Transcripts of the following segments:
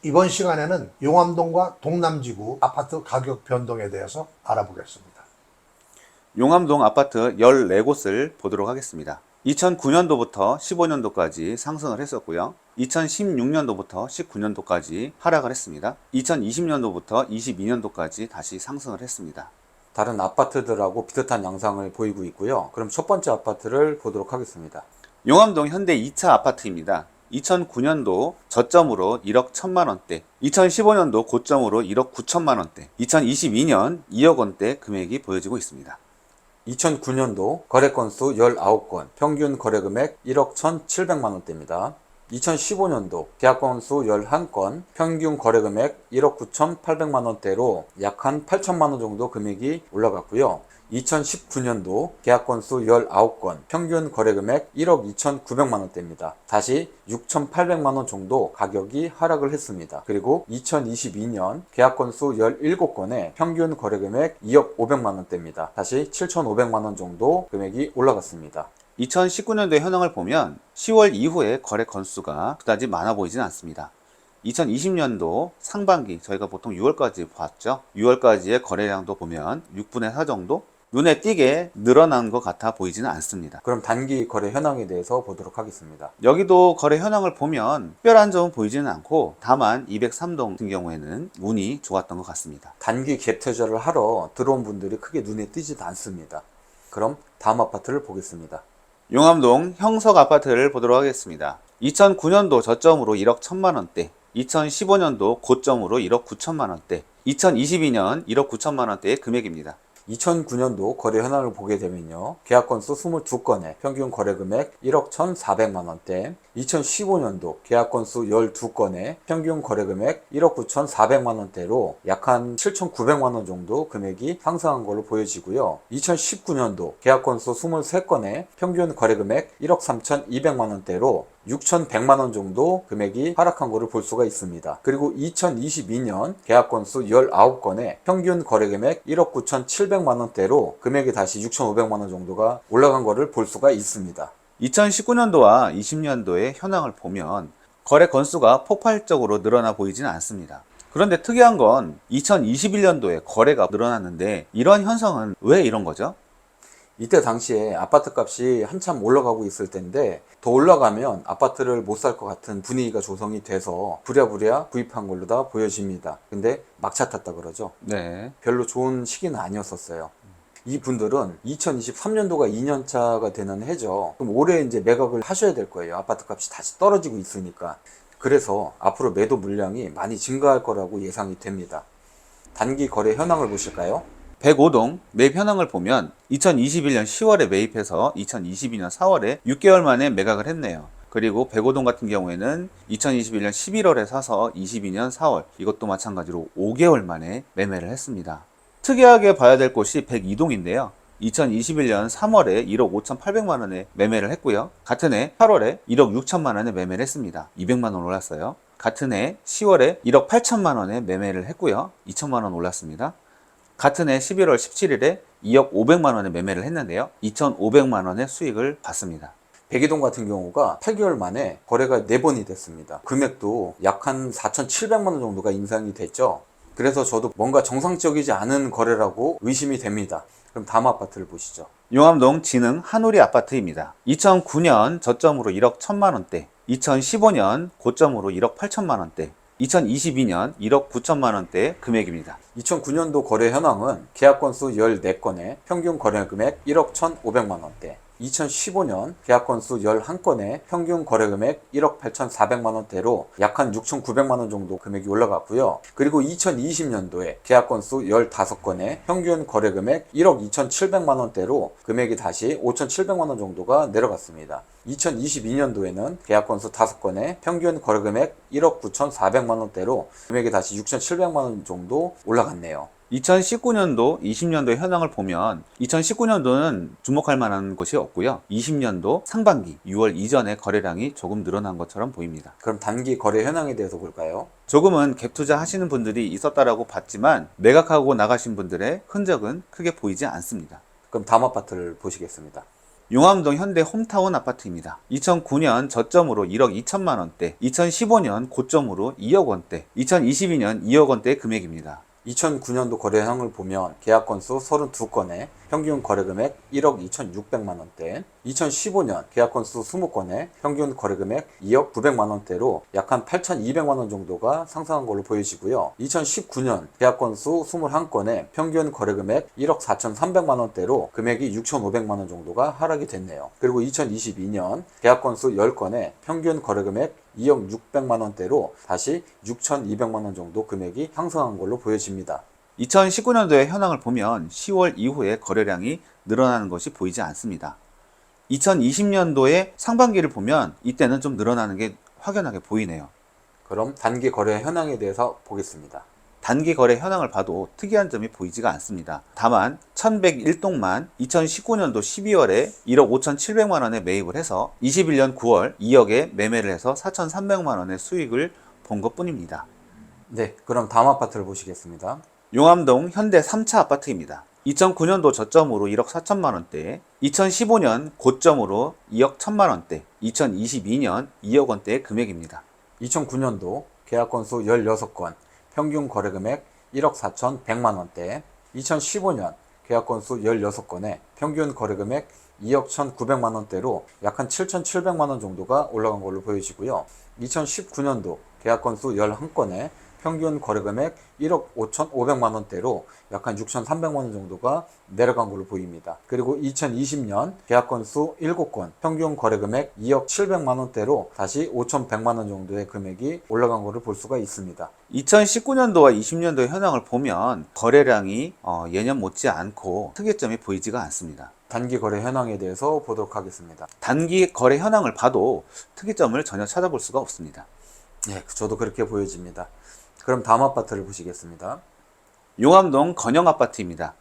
이번 시간에는 용암동과 동남지구 아파트 가격 변동에 대해서 알아보겠습니다. 용암동 아파트 14곳을 보도록 하겠습니다. 2009년도부터 15년도까지 상승을 했었고요. 2016년도부터 19년도까지 하락을 했습니다. 2020년도부터 22년도까지 다시 상승을 했습니다. 다른 아파트들하고 비슷한 양상을 보이고 있고요. 그럼 첫 번째 아파트를 보도록 하겠습니다. 용암동 현대 2차 아파트입니다. 2009년도 저점으로 1억 1천만 원대, 2015년도 고점으로 1억 9천만 원대, 2022년 2억 원대 금액이 보여지고 있습니다. 2009년도 거래 건수 19건, 평균 거래 금액 1억 1,700만 원대입니다. 2015년도 계약 건수 11건, 평균 거래 금액 1억 9,800만 원대로 약 한 8천만 원 정도 금액이 올라갔고요. 2019년도 계약 건수 19건, 평균 거래 금액 1억 2,900만 원대입니다. 다시 6,800만 원 정도 가격이 하락을 했습니다. 그리고 2022년 계약 건수 17건에 평균 거래 금액 2억 500만 원대입니다. 다시 7,500만 원 정도 금액이 올라갔습니다. 2019년도의 현황을 보면 10월 이후에 거래 건수가 그다지 많아 보이진 않습니다. 2020년도 상반기, 저희가 보통 6월까지 봤죠. 6월까지의 거래량도 보면 6분의 4 정도? 눈에 띄게 늘어난 것 같아 보이지는 않습니다. 그럼 단기 거래 현황에 대해서 보도록 하겠습니다. 여기도 거래 현황을 보면 특별한 점은 보이지는 않고, 다만 203동 같은 경우에는 운이 좋았던 것 같습니다. 단기 갭 투자를 하러 들어온 분들이 크게 눈에 띄지도 않습니다. 그럼 다음 아파트를 보겠습니다. 용암동 형석 아파트를 보도록 하겠습니다. 2009년도 저점으로 1억 1천만 원대, 2015년도 고점으로 1억 9천만 원대, 2022년 1억 9천만 원대의 금액입니다. 2009년도 거래 현황을 보게 되면요. 계약 건수 22건에 평균 거래 금액 1억 1,400만 원대, 2015년도 계약 건수 12건에 평균 거래 금액 1억 9,400만 원대로 약 한 7,900만 원 정도 금액이 상승한 걸로 보여지고요. 2019년도 계약 건수 23건에 평균 거래 금액 1억 3,200만 원대로 6,100만 원 정도 금액이 하락한 것을 볼 수가 있습니다. 그리고 2022년 계약 건수 19건에 평균 거래 금액 1억 9,700만 원대로 금액이 다시 6,500만 원 정도가 올라간 것을 볼 수가 있습니다. 2019년도와 20년도의 현황을 보면 거래 건수가 폭발적으로 늘어나 보이지는 않습니다. 그런데 특이한 건 2021년도에 거래가 늘어났는데, 이런 현상은 왜 이런 거죠? 이때 당시에 아파트 값이 한참 올라가고 있을 텐데, 더 올라가면 아파트를 못 살 것 같은 분위기가 조성이 돼서 부랴부랴 구입한 걸로 다 보여집니다. 근데 막차 탔다 그러죠. 네. 별로 좋은 시기는 아니었었어요. 이 분들은 2023년도가 2년차가 되는 해죠. 그럼 올해 이제 매각을 하셔야 될 거예요. 아파트 값이 다시 떨어지고 있으니까. 그래서 앞으로 매도 물량이 많이 증가할 거라고 예상이 됩니다. 단기 거래 현황을 보실까요? 105동 매입 현황을 보면 2021년 10월에 매입해서 2022년 4월에 6개월 만에 매각을 했네요. 그리고 105동 같은 경우에는 2021년 11월에 사서 22년 4월, 이것도 마찬가지로 5개월 만에 매매를 했습니다. 특이하게 봐야 될 곳이 102동인데요. 2021년 3월에 1억 5,800만 원에 매매를 했고요. 같은 해 8월에 1억 6천만 원에 매매를 했습니다. 200만 원 올랐어요. 같은 해 10월에 1억 8천만 원에 매매를 했고요. 2천만 원 올랐습니다. 같은 해 11월 17일에 2억 500만 원에 매매를 했는데요. 2,500만 원의 수익을 봤습니다. 102동 같은 경우가 8개월 만에 거래가 4번이 됐습니다. 금액도 약 한 4,700만 원 정도가 인상이 됐죠. 그래서 저도 뭔가 정상적이지 않은 거래라고 의심이 됩니다. 그럼 다음 아파트를 보시죠. 용암동 진흥 한우리 아파트입니다. 2009년 저점으로 1억 1천만 원대, 2015년 고점으로 1억 8천만 원대, 2022년 1억 9천만 원대 금액입니다. 2009년도 거래 현황은 계약 건수 14건에 평균 거래 금액 1억 1,500만 원대, 2015년 계약 건수 11건에 평균 거래 금액 1억 8,400만 원대로 약 한 6,900만 원 정도 금액이 올라갔고요. 그리고 2020년도에 계약 건수 15건에 평균 거래 금액 1억 2,700만 원대로 금액이 다시 5,700만 원 정도가 내려갔습니다. 2022년도에는 계약 건수 5건에 평균 거래 금액 1억 9,400만 원대로 금액이 다시 6,700만 원 정도 올라갔네요. 2019년도, 20년도 현황을 보면 2019년도는 주목할 만한 것이 없고요. 20년도 상반기 6월 이전에 거래량이 조금 늘어난 것처럼 보입니다. 그럼 단기 거래 현황에 대해서 볼까요? 조금은 갭 투자 하시는 분들이 있었다라고 봤지만 매각하고 나가신 분들의 흔적은 크게 보이지 않습니다. 그럼 다음 아파트를 보시겠습니다. 용암동 현대 홈타운 아파트입니다. 2009년 저점으로 1억 2천만 원대, 2015년 고점으로 2억 원대, 2022년 2억 원대의 금액입니다. 2009년도 거래 현황을 보면 계약 건수 32건에 평균 거래 금액 1억 2,600만 원대, 2015년 계약 건수 20건에 평균 거래 금액 2억 900만 원대로 약 한 8,200만 원 정도가 상승한 걸로 보여지고요. 2019년 계약 건수 21건에 평균 거래 금액 1억 4,300만 원대로 금액이 6,500만 원 정도가 하락이 됐네요. 그리고 2022년 계약 건수 10건에 평균 거래 금액 2억 600만 원대로 다시 6,200만 원 정도 금액이 상승한 걸로 보여집니다. 2019년도의 현황을 보면 10월 이후에 거래량이 늘어나는 것이 보이지 않습니다. 2020년도의 상반기를 보면 이때는 좀 늘어나는 게 확연하게 보이네요. 그럼 단기 거래 현황에 대해서 보겠습니다. 단기 거래 현황을 봐도 특이한 점이 보이지가 않습니다. 다만 1101동만 2019년도 12월에 1억 5,700만 원에 매입을 해서 21년 9월 2억에 매매를 해서 4,300만 원의 수익을 본 것뿐입니다. 네, 그럼 다음 아파트를 보시겠습니다. 용암동 현대 3차 아파트입니다. 2009년도 저점으로 1억 4천만 원대, 2015년 고점으로 2억 1천만 원대, 2022년 2억 원대의 금액입니다. 2009년도 계약 건수 16건, 평균 거래 금액 1억 4,100만 원대, 2015년 계약 건수 16건에 평균 거래 금액 2억 1,900만 원대로 약 한 7,700만 원 정도가 올라간 걸로 보여지고요. 2019년도 계약 건수 11건에 평균 거래 금액 1억 5,500만 원대로 약 한 6,300만 원 정도가 내려간 걸로 보입니다. 그리고 2020년 계약 건수 7건, 평균 거래 금액 2억 700만 원대로 다시 5,100만 원 정도의 금액이 올라간 것을 볼 수가 있습니다. 2019년도와 20년도의 현황을 보면 거래량이 예년 못지 않고 특이점이 보이지가 않습니다. 단기 거래 현황에 대해서 보도록 하겠습니다. 단기 거래 현황을 봐도 특이점을 전혀 찾아볼 수가 없습니다. 네, 저도 그렇게 보여집니다. 그럼 다음 아파트를 보시겠습니다. 용암동 건영 아파트입니다.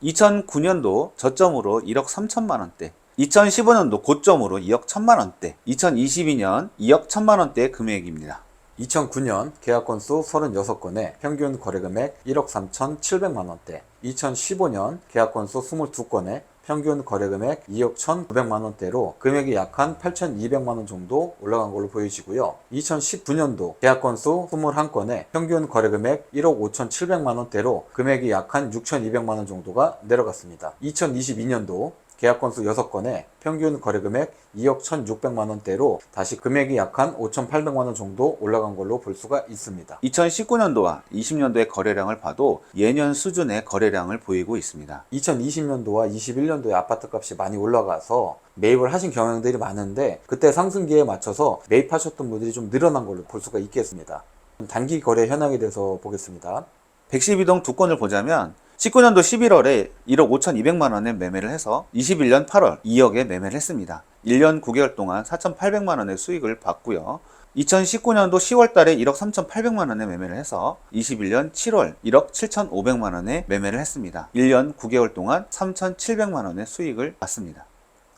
2009년도 저점으로 1억 3천만 원대, 2015년도 고점으로 2억 1천만 원대, 2022년 2억 1천만 원대의 금액입니다. 2009년 계약 건수 36건에 평균 거래 금액 1억 3,700만 원대, 2015년 계약 건수 22건에 평균 거래 금액 2억 1,900만 원대로 금액이 약 한 8,200만 원 정도 올라간 걸로 보여지고요. 2019년도 계약 건수 21건에 평균 거래 금액 1억 5,700만 원대로 금액이 약 한 6,200만 원 정도가 내려갔습니다. 2022년도 계약 건수 6건에 평균 거래 금액 2억 1,600만 원대로 다시 금액이 약 한 5,800만 원 정도 올라간 걸로 볼 수가 있습니다. 2019년도와 20년도의 거래량을 봐도 예년 수준의 거래량을 보이고 있습니다. 2020년도와 21년도에 아파트 값이 많이 올라가서 매입을 하신 경향들이 많은데 그때 상승기에 맞춰서 매입하셨던 분들이 좀 늘어난 걸로 볼 수가 있겠습니다. 단기 거래 현황에 대해서 보겠습니다. 112동 두 건을 보자면 19년도 11월에 1억 5,200만 원에 매매를 해서 21년 8월 2억에 매매를 했습니다. 1년 9개월 동안 4,800만 원의 수익을 봤고요. 2019년도 10월 달에 1억 3,800만 원에 매매를 해서 21년 7월 1억 7,500만 원에 매매를 했습니다. 1년 9개월 동안 3,700만 원의 수익을 봤습니다.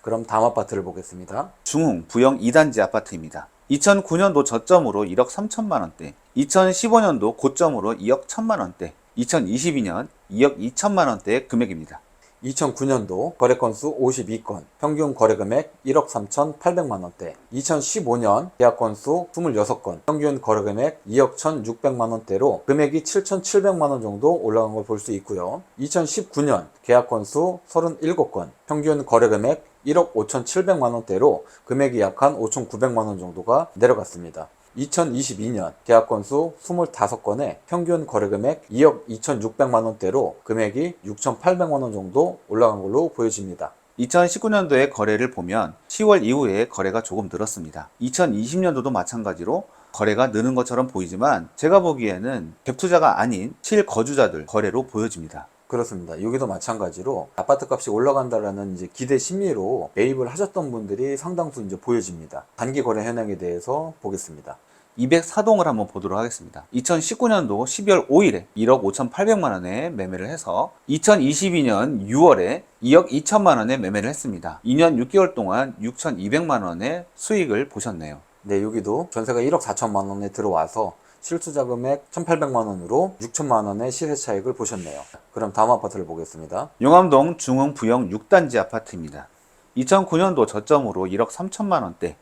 그럼 다음 아파트를 보겠습니다. 중흥 부영 2단지 아파트입니다. 2009년도 저점으로 1억 3천만 원대, 2015년도 고점으로 2억 1천만 원대, 2022년 2억 2천만 원대의 금액입니다. 2009년도 거래 건수 52건, 평균 거래 금액 1억 3,800만 원대, 2015년 계약 건수 26건, 평균 거래 금액 2억 1,600만 원대로 금액이 7,700만 원 정도 올라간 걸 볼 수 있고요. 2019년 계약 건수 37건, 평균 거래 금액 1억 5,700만 원대로 금액이 약 한 5,900만 원 정도가 내려갔습니다. 2022년 계약 건수 25건에 평균 거래 금액 2억 2,600만 원대로 금액이 6,800만 원 정도 올라간 걸로 보여집니다. 2019년도의 거래를 보면 10월 이후에 거래가 조금 늘었습니다. 2020년도도 마찬가지로 거래가 느는 것처럼 보이지만 제가 보기에는 갭 투자가 아닌 실거주자들 거래로 보여집니다. 그렇습니다. 여기도 마찬가지로 아파트 값이 올라간다라는 이제 기대 심리로 매입을 하셨던 분들이 상당수 이제 보여집니다. 단기 거래 현황에 대해서 보겠습니다. 204동을 한번 보도록 하겠습니다. 2019년도 12월 5일에 1억 5,800만 원에 매매를 해서 2022년 6월에 2억 2천만 원에 매매를 했습니다. 2년 6개월 동안 6,200만 원의 수익을 보셨네요. 네, 여기도 전세가 1억 4천만 원에 들어와서 실투자 금액 1,800만 원으로 6천만 원의 시세 차익을 보셨네요. 그럼 다음 아파트를 보겠습니다. 용암동 중흥 부영 6단지 아파트입니다. 2009년도 저점으로 1억 3천만 원대,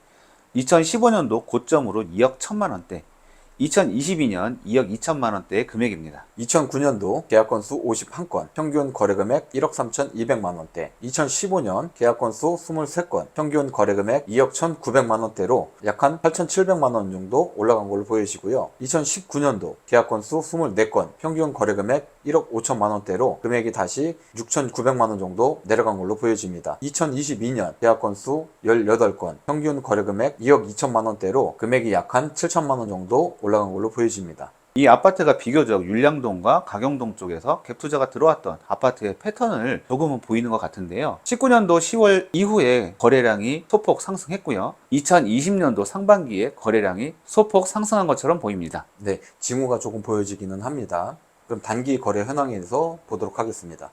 2015년도 고점으로 2억 1천만 원대, 2022년 2억 2천만 원대의 금액입니다. 2009년도 계약 건수 51건, 평균 거래 금액 1억 3,200만 원대. 2015년 계약 건수 23건, 평균 거래 금액 2억 1,900만 원대로 약 한 8,700만 원 정도 올라간 걸로 보여지고요. 2019년도 계약 건수 24건, 평균 거래 금액 1억 5천만 원대로 금액이 다시 6,900만 원 정도 내려간 걸로 보여집니다. 2022년 계약 건수 18건, 평균 거래 금액 2억 2천만 원대로 금액이 약 한 7천만 원 정도 올라간 걸로 보여집니다. 이 아파트가 비교적 율량동과 가경동 쪽에서 갭 투자가 들어왔던 아파트의 패턴을 조금은 보이는 것 같은데요. 19년도 10월 이후에 거래량이 소폭 상승했고요. 2020년도 상반기에 거래량이 소폭 상승한 것처럼 보입니다. 네, 징후가 조금 보여지기는 합니다. 그럼 단기 거래 현황에 대해서 보도록 하겠습니다.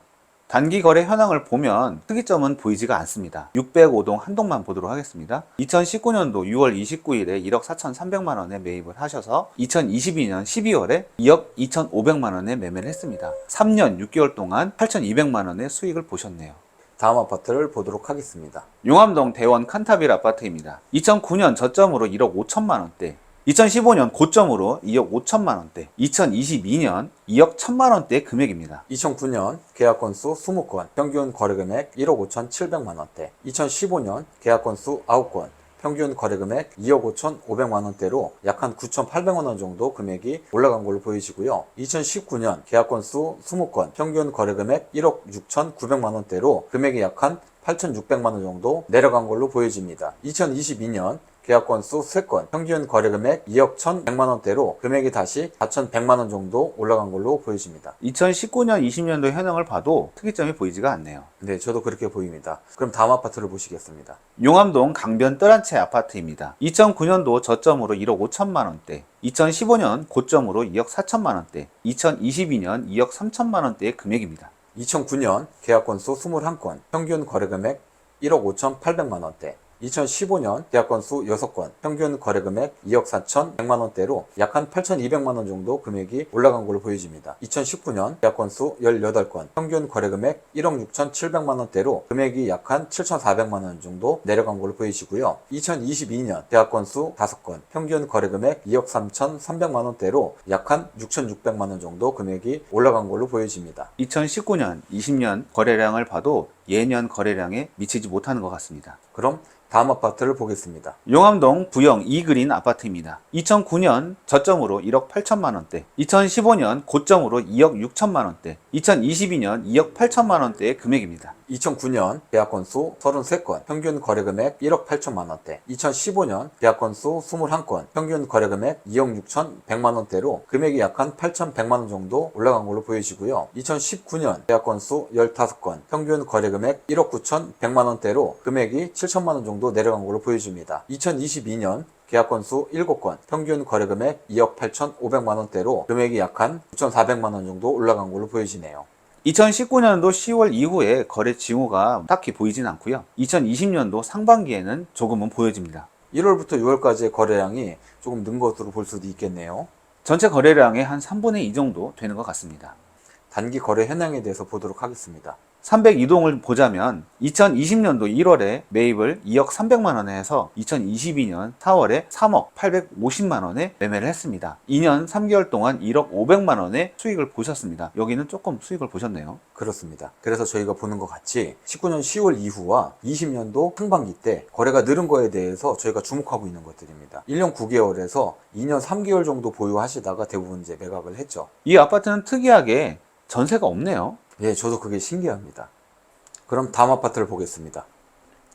단기 거래 현황을 보면 특이점은 보이지가 않습니다. 605동 한 동만 보도록 하겠습니다. 2019년도 6월 29일에 1억 4,300만 원에 매입을 하셔서 2022년 12월에 2억 2,500만 원에 매매를 했습니다. 3년 6개월 동안 8,200만 원의 수익을 보셨네요. 다음 아파트를 보도록 하겠습니다. 용암동 대원 칸타빌 아파트입니다. 2009년 저점으로 1억 5천만 원대, 2015년 고점으로 2억 5천만 원대, 2022년 2억 1천만 원대의 금액입니다. 2009년 계약 건수 20건, 평균 거래 금액 1억 5,700만 원대. 2015년 계약 건수 9건, 평균 거래 금액 2억 5,500만 원대로 약 한 9,800만 원 정도 금액이 올라간 걸로 보이시고요. 2019년 계약 건수 20건, 평균 거래 금액 1억 6,900만 원대로 금액이 약 한 8,600만 원 정도 내려간 걸로 보여집니다. 2022년 계약 건수 3건, 평균 거래 금액 2억 1,100만 원대로 금액이 다시 4,100만 원 정도 올라간 걸로 보여집니다. 2019년 20년도 현황을 봐도 특이점이 보이지가 않네요. 네, 저도 그렇게 보입니다. 그럼 다음 아파트를 보시겠습니다. 용암동 강변 뜰한채 아파트입니다. 2009년도 저점으로 1억 5천만 원대, 2015년 고점으로 2억 4천만 원대, 2022년 2억 3천만 원대의 금액입니다. 2009년 계약 건수 21건, 평균 거래 금액 1억 5,800만 원대. 2015년 계약 건수 6건, 평균 거래 금액 2억 4,100만 원대로 약 한 8,200만 원 정도 금액이 올라간 걸로 보여집니다. 2019년 계약 건수 18건, 평균 거래 금액 1억 6,700만 원대로 금액이 약 한 7,400만 원 정도 내려간 걸로 보이시고요. 2022년 계약 건수 5건, 평균 거래 금액 2억 3,300만 원대로 약 한 6,600만 원 정도 금액이 올라간 걸로 보여집니다. 2019년, 20년 거래량을 봐도 예년 거래량에 미치지 못하는 것 같습니다. 그럼 다음 아파트를 보겠습니다. 용암동 부영 이그린 아파트입니다. 2009년 저점으로 1억 8천만 원대, 2015년 고점으로 2억 6천만 원대, 2022년 2억 8천만 원대의 금액입니다. 2009년 계약 건수 33건, 평균 거래 금액 1억 8천만 원대. 2015년 계약 건수 21건, 평균 거래 금액 2억 6,100만 원대로 금액이 약 한 8,100만 원 정도 올라간 걸로 보여지고요. 2019년 계약 건수 15건, 평균 거래 금액 1억 9,100만 원대로 금액이 7천만 원 정도 내려간 걸로 보여집니다. 2022년 계약 건수 7건, 평균 거래 금액 2억 8,500만 원대로 금액이 약 한 9,400만 원 정도 올라간 걸로 보여지네요. 2019년도 10월 이후에 거래 징후가 딱히 보이진 않고요. 2020년도 상반기에는 조금은 보여집니다. 1월부터 6월까지의 거래량이 조금 는 것으로 볼 수도 있겠네요. 전체 거래량의 한 3분의 2 정도 되는 것 같습니다. 단기 거래 현황에 대해서 보도록 하겠습니다. 302동을 보자면 2020년도 1월에 매입을 2억 300만 원에 해서 2022년 4월에 3억 850만 원에 매매를 했습니다. 2년 3개월 동안 1억 500만 원의 수익을 보셨습니다. 여기는 조금 수익을 보셨네요. 그렇습니다. 그래서 저희가 보는 것 같이 19년 10월 이후와 20년도 상반기 때 거래가 늘은 거에 대해서 저희가 주목하고 있는 것들입니다. 1년 9개월에서 2년 3개월 정도 보유하시다가 대부분 이제 매각을 했죠. 이 아파트는 특이하게 전세가 없네요. 예, 저도 그게 신기합니다. 그럼 다음 아파트를 보겠습니다.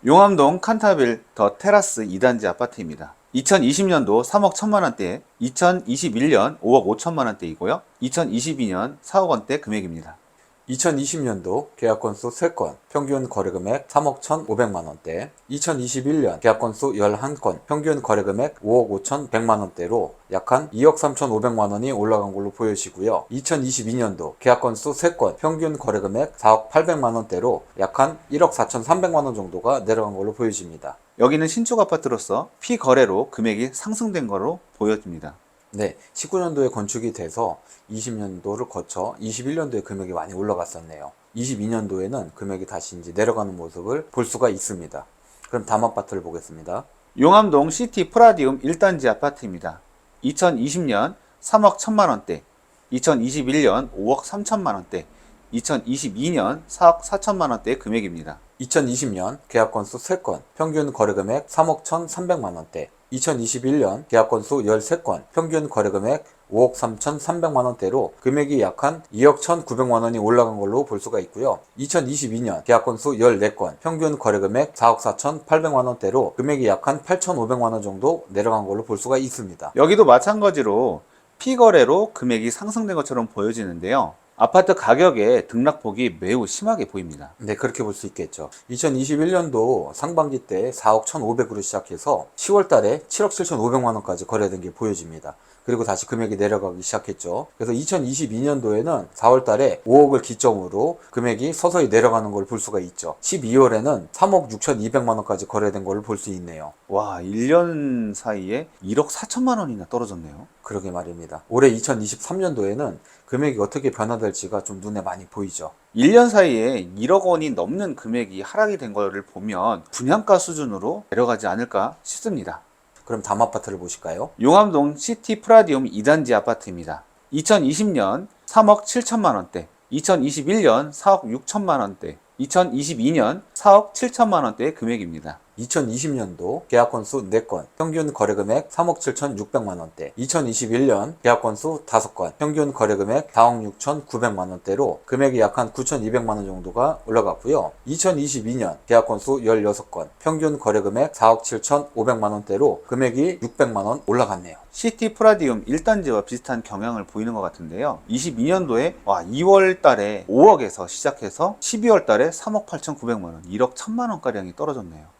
용암동 칸타빌 더 테라스 2단지 아파트입니다. 2020년도 3억 1천만 원대, 2021년 5억 5천만 원대이고요. 2022년 4억 원대 금액입니다. 2020년도 계약 건수 3건, 평균 거래 금액 3억 1,500만 원대. 2021년 계약 건수 11건, 평균 거래 금액 5억 5,100만 원대로 약 한 2억 3,500만 원이 올라간 걸로 보여지고요. 2022년도 계약 건수 3건, 평균 거래 금액 4억 800만 원대로 약 한 1억 4,300만 원 정도가 내려간 걸로 보여집니다. 여기는 신축 아파트로서 피거래로 금액이 상승된 거로 보여집니다. 네, 19년도에 건축이 돼서 20년도를 거쳐 21년도에 금액이 많이 올라갔었네요. 22년도에는 금액이 다시 이제 내려가는 모습을 볼 수가 있습니다. 그럼 다음 아파트를 보겠습니다. 용암동 시티 프라디움 1단지 아파트입니다. 2020년 3억 1천만 원대, 2021년 5억 3천만 원대, 2022년 4억 4천만 원대의 금액입니다. 2020년 계약 건수 3건, 평균 거래 금액 3억 1,300만 원대. 2021년 계약 건수 13건, 평균 거래 금액 5억 3,300만 원대로 금액이 약 한 2억 1,900만 원이 올라간 걸로 볼 수가 있고요. 2022년 계약 건수 14건, 평균 거래 금액 4억 4,800만 원대로 금액이 약 한 8,500만 원 정도 내려간 걸로 볼 수가 있습니다. 여기도 마찬가지로 피거래로 금액이 상승된 것처럼 보여지는데요. 아파트 가격의 등락폭이 매우 심하게 보입니다. 네, 그렇게 볼 수 있겠죠. 2021년도 상반기 때 4억 1,500으로 시작해서 10월 달에 7억 7,500만 원까지 거래된 게 보여집니다. 그리고 다시 금액이 내려가기 시작했죠. 그래서 2022년도에는 4월 달에 5억을 기점으로 금액이 서서히 내려가는 걸 볼 수가 있죠. 12월에는 3억 6,200만 원까지 거래된 걸 볼 수 있네요. 와, 1년 사이에 1억 4천만 원이나 떨어졌네요. 그러게 말입니다. 올해 2023년도에는 금액이 어떻게 변화될지가 좀 눈에 많이 보이죠. 1년 사이에 1억 원이 넘는 금액이 하락이 된 것을 보면 분양가 수준으로 내려가지 않을까 싶습니다. 그럼 다음 아파트를 보실까요? 용암동 시티 프라디움 2단지 아파트입니다. 2020년 3억 7천만 원대, 2021년 4억 6천만 원대, 2022년 4억 7천만 원대의 금액입니다. 2020년도 계약 건수 4건, 평균 거래 금액 3억 7,600만 원대. 2021년 계약 건수 5건, 평균 거래 금액 4억 6,900만 원대로 금액이 약 한 9,200만 원 정도가 올라갔고요. 2022년 계약 건수 16건, 평균 거래 금액 4억 7,500만 원대로 금액이 600만 원 올라갔네요. 시티 프라디움 1단지와 비슷한 경향을 보이는 것 같은데요. 22년도에 2월 달에 5억에서 시작해서 12월 달에 3억 8,900만 원, 1억 1천만 원가량이 떨어졌네요.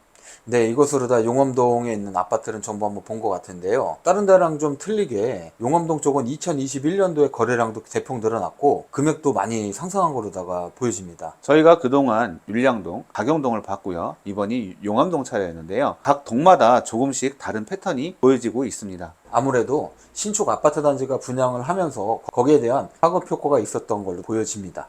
네, 이것으로 다 용암동에 있는 아파트는 전부 한번 본 것 같은데요. 다른 데랑 좀 틀리게 용암동 쪽은 2021년도에 거래량도 대폭 늘어났고 금액도 많이 상승한 거로다가 보여집니다. 저희가 그동안 율량동, 가경동을 봤고요. 이번이 용암동 차례였는데요. 각 동마다 조금씩 다른 패턴이 보여지고 있습니다. 아무래도 신축 아파트 단지가 분양을 하면서 거기에 대한 파급 효과가 있었던 걸로 보여집니다.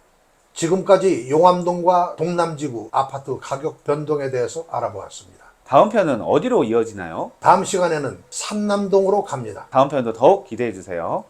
지금까지 용암동과 동남지구 아파트 가격 변동에 대해서 알아보았습니다. 다음 편은 어디로 이어지나요? 다음 시간에는 삼남동으로 갑니다. 다음 편도 더욱 기대해 주세요.